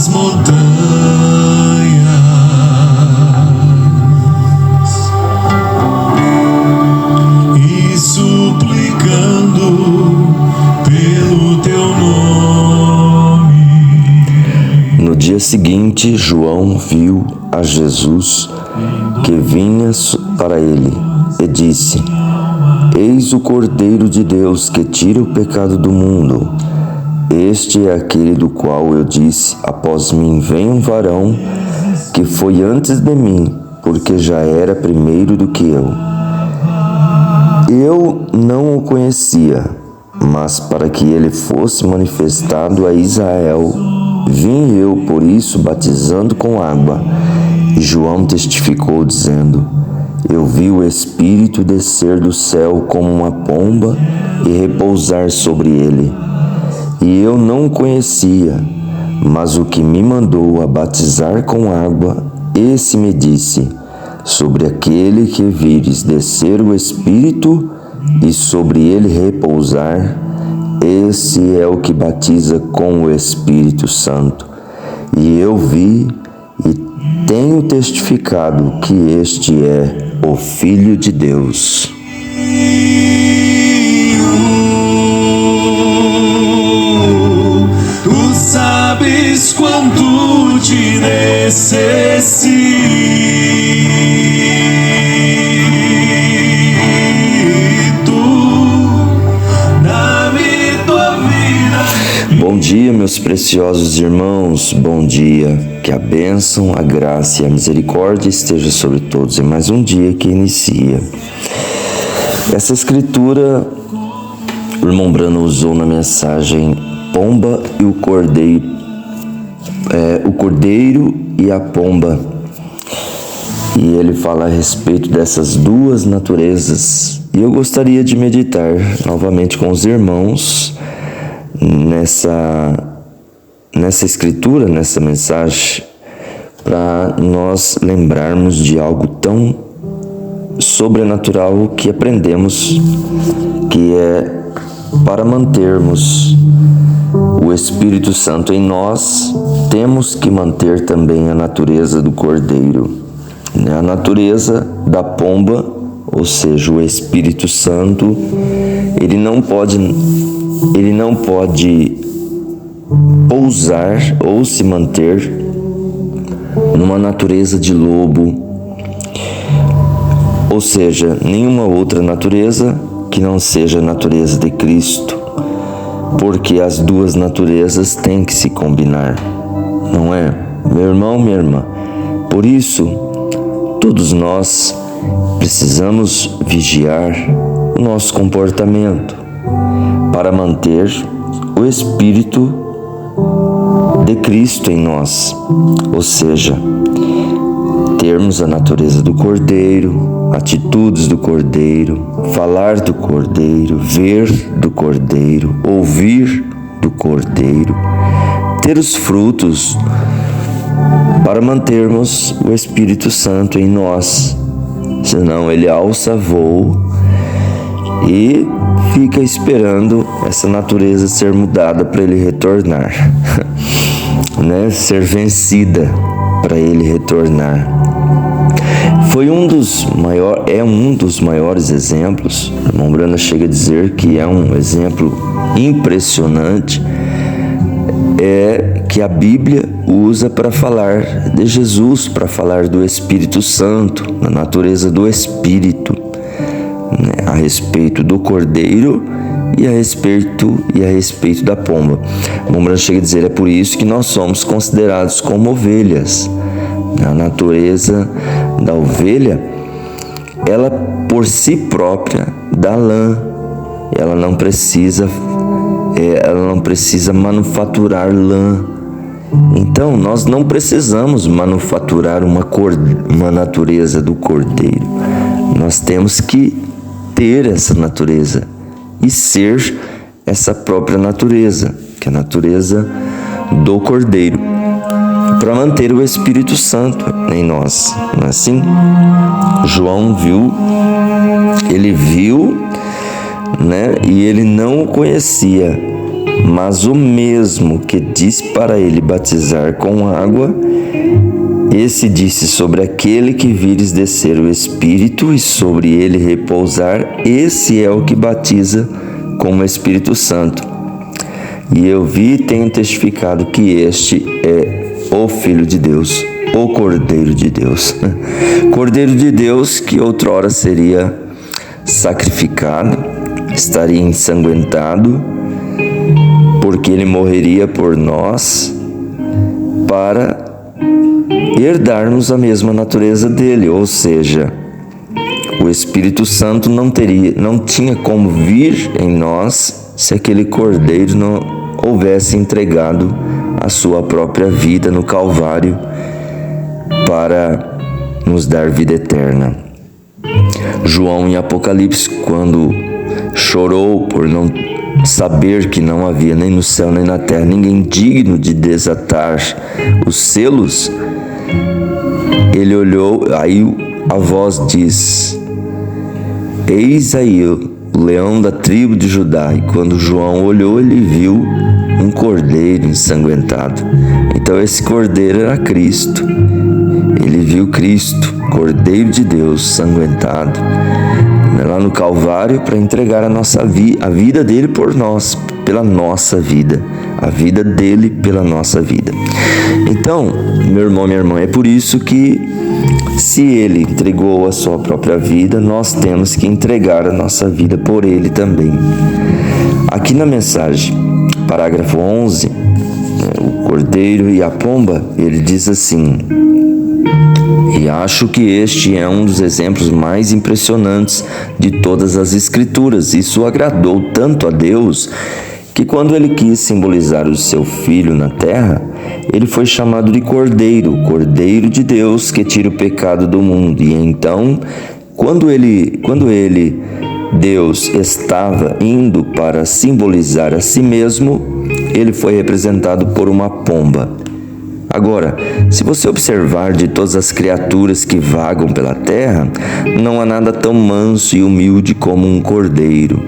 as montanhas e suplicando pelo teu nome. No dia seguinte, João viu a Jesus que vinha para ele e disse: Eis o Cordeiro de Deus que tira o pecado do mundo. Este é aquele do qual eu disse: após mim vem um varão que foi antes de mim, porque já era primeiro do que eu. Eu não o conhecia, mas para que ele fosse manifestado a Israel, vim eu por isso batizando com água. E João testificou dizendo: Eu vi o Espírito descer do céu como uma pomba e repousar sobre ele. E eu não o conhecia, mas o que me mandou a batizar com água, esse me disse: Sobre aquele que vires descer o Espírito e sobre ele repousar, esse é o que batiza com o Espírito Santo. E eu vi e tenho testificado que este é o Filho de Deus. Tu sabes quanto te necessito. Dá-me tua vida. Bom dia, meus preciosos irmãos, bom dia. Que a bênção, a graça e a misericórdia esteja sobre todos em mais um dia que inicia. Essa escritura, o irmão Brano usou na mensagem Pomba e o Cordeiro, o Cordeiro e a Pomba. E ele fala a respeito dessas duas naturezas. E eu gostaria de meditar novamente com os irmãos nessa escritura, nessa mensagem, para nós lembrarmos de algo tão sobrenatural que aprendemos, que é para mantermos o Espírito Santo em nós, temos que manter também a natureza do Cordeiro. A natureza da pomba, ou seja, o Espírito Santo, ele não pode pousar ou se manter numa natureza de lobo, ou seja, nenhuma outra natureza que não seja a natureza de Cristo, porque as duas naturezas têm que se combinar, não é? Meu irmão, minha irmã, por isso, todos nós precisamos vigiar o nosso comportamento para manter o Espírito de Cristo em nós, ou seja, termos a natureza do Cordeiro, atitudes do Cordeiro, falar do Cordeiro, ver do Cordeiro, ouvir do Cordeiro, ter os frutos para mantermos o Espírito Santo em nós, senão ele alça voo e fica esperando essa natureza ser mudada para ele retornar, né? Ser vencida para ele retornar. Foi um dos maiores exemplos. O irmão Brano chega a dizer que é um exemplo impressionante, que a Bíblia usa para falar de Jesus, para falar do Espírito Santo, da natureza do Espírito, né, a respeito do Cordeiro e a respeito da pomba. O irmão Brano chega a dizer: é por isso que nós somos considerados como ovelhas. A natureza da ovelha, ela por si própria dá lã, ela não precisa manufaturar lã. Então nós não precisamos manufaturar uma natureza do Cordeiro. Nós temos que ter essa natureza e ser essa própria natureza, que é a natureza do Cordeiro, para manter o Espírito Santo em nós, não é assim? João viu, né, e ele não o conhecia, Mas o mesmo que diz para ele batizar com água, esse disse: sobre aquele que vires descer o Espírito e sobre ele repousar, esse é o que batiza com o Espírito Santo. E eu vi e tenho testificado que este é o Filho de Deus, o Cordeiro de Deus. Cordeiro de Deus que outrora seria sacrificado, estaria ensanguentado, porque ele morreria por nós para herdarmos a mesma natureza dele, ou seja, o Espírito Santo não tinha como vir em nós se aquele Cordeiro não houvesse entregado a sua própria vida no Calvário para nos dar vida eterna. João, em Apocalipse, quando chorou por não saber que não havia nem no céu nem na terra ninguém digno de desatar os selos, ele olhou, aí a voz diz: eis aí o leão da tribo de Judá. E quando João olhou, ele viu um cordeiro ensanguentado. Então esse cordeiro era Cristo. Ele viu Cristo, Cordeiro de Deus, sanguentado lá no Calvário para entregar a vida dele por nós, pela nossa vida, a vida dele pela nossa vida. Então, meu irmão, minha irmã, é por isso que se ele entregou a sua própria vida, nós temos que entregar a nossa vida por ele também. Aqui na mensagem, parágrafo 11, o cordeiro e a pomba, ele diz assim: e acho que este é um dos exemplos mais impressionantes de todas as Escrituras. Isso agradou tanto a Deus que, quando ele quis simbolizar o seu Filho na terra, ele foi chamado de Cordeiro, o Cordeiro de Deus que tira o pecado do mundo. E então, quando Deus estava indo para simbolizar a si mesmo, ele foi representado por uma pomba. Agora, se você observar de todas as criaturas que vagam pela terra, não há nada tão manso e humilde como um cordeiro.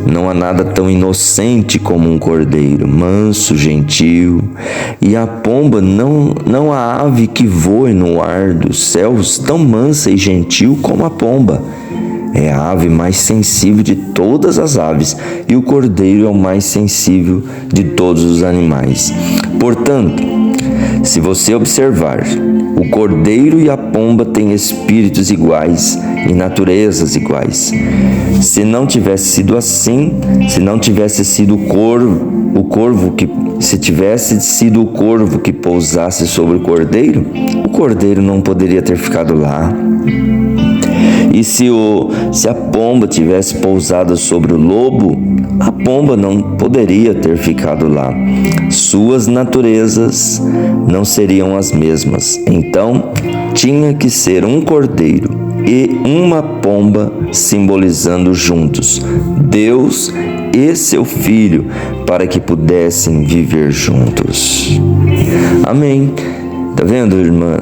Não há nada tão inocente como um cordeiro, manso, gentil. E a pomba, não há ave que voe no ar dos céus tão mansa e gentil como a pomba. É a ave mais sensível de todas as aves, e o cordeiro é o mais sensível de todos os animais. Portanto, se você observar, o cordeiro e a pomba têm espíritos iguais e naturezas iguais. Se não tivesse sido assim, se não tivesse sido se tivesse sido o corvo que pousasse sobre o cordeiro não poderia ter ficado lá. E se a pomba tivesse pousado sobre o lobo, a pomba não poderia ter ficado lá. Suas naturezas não seriam as mesmas. Então, tinha que ser um cordeiro e uma pomba simbolizando juntos Deus e seu Filho, para que pudessem viver juntos. Amém. Tá vendo, irmã?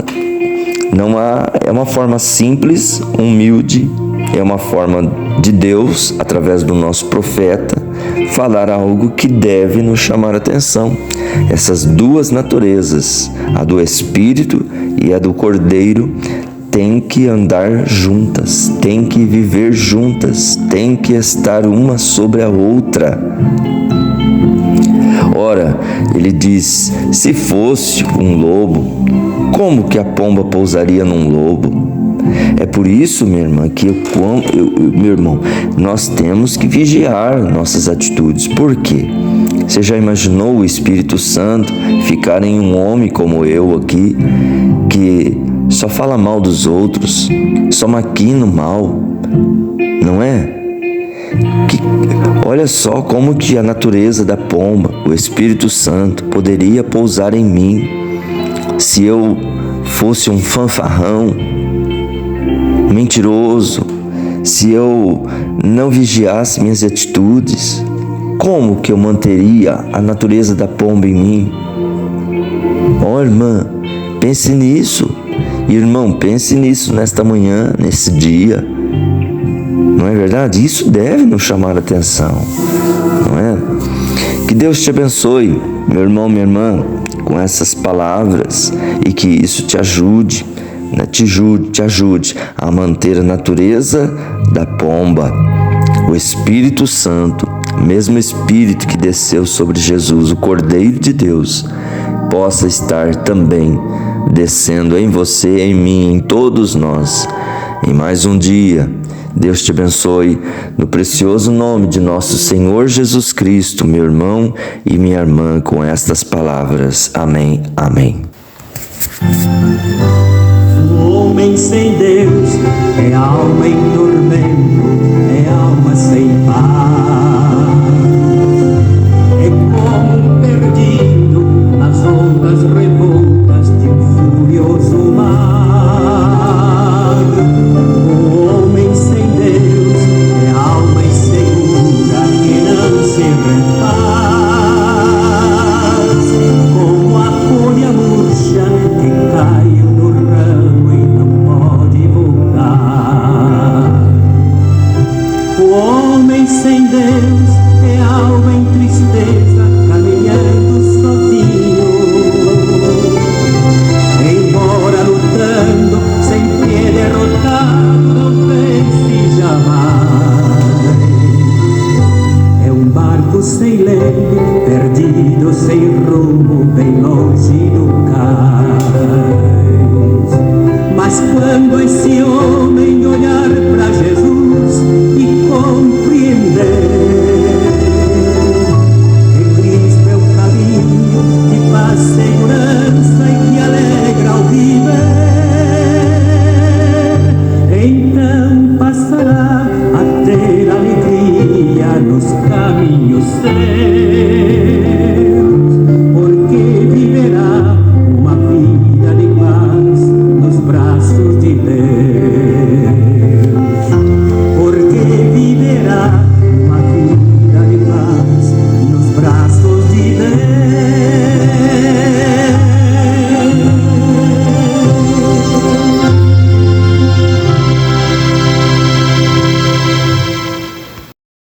É uma forma simples, humilde, é uma forma de Deus, através do nosso profeta, falar algo que deve nos chamar a atenção. Essas duas naturezas, a do Espírito e a do Cordeiro, têm que andar juntas, têm que viver juntas, têm que estar uma sobre a outra. Ora, ele diz: se fosse um lobo, como que a pomba pousaria num lobo? É por isso, minha irmã, meu irmão, nós temos que vigiar nossas atitudes. Por quê? Você já imaginou o Espírito Santo ficar em um homem como eu aqui, que só fala mal dos outros, só maquina o mal, não é? Olha só como que a natureza da pomba, o Espírito Santo, poderia pousar em mim se eu fosse um fanfarrão, mentiroso, se eu não vigiasse minhas atitudes. Como que eu manteria a natureza da pomba em mim? Ó, irmã, pense nisso. Irmão, pense nisso nesta manhã, nesse dia. Não é verdade? Isso deve nos chamar a atenção, não é? Que Deus te abençoe, meu irmão, minha irmã, com essas palavras e que isso te ajude, te ajude a manter a natureza da pomba. O Espírito Santo, mesmo Espírito que desceu sobre Jesus, o Cordeiro de Deus, possa estar também descendo em você, em mim, em todos nós. Em mais um dia, Deus te abençoe, no precioso nome de nosso Senhor Jesus Cristo, meu irmão e minha irmã, com estas palavras. Amém, amém. O homem sem Deus é alma em tormento, é alma sem paz. É como um perdido nas ondas revoltas de um furioso mar. O homem sem Deus é alma insegura que não se refaz. Como a folha murcha que caiu no ramo e não pode voltar. O homem sem Deus é alma em tristeza, caminhando sozinho. Embora lutando, sempre derrotado, não vence jamais. É um barco sem leme, perdido, sem rumo, bem longe do cais. Mas quando esse homem olhar para Jesus e compreender que Cristo é o caminho de paz, segurança e que alegra ao viver, então passará a ter alegria nos caminhos seus.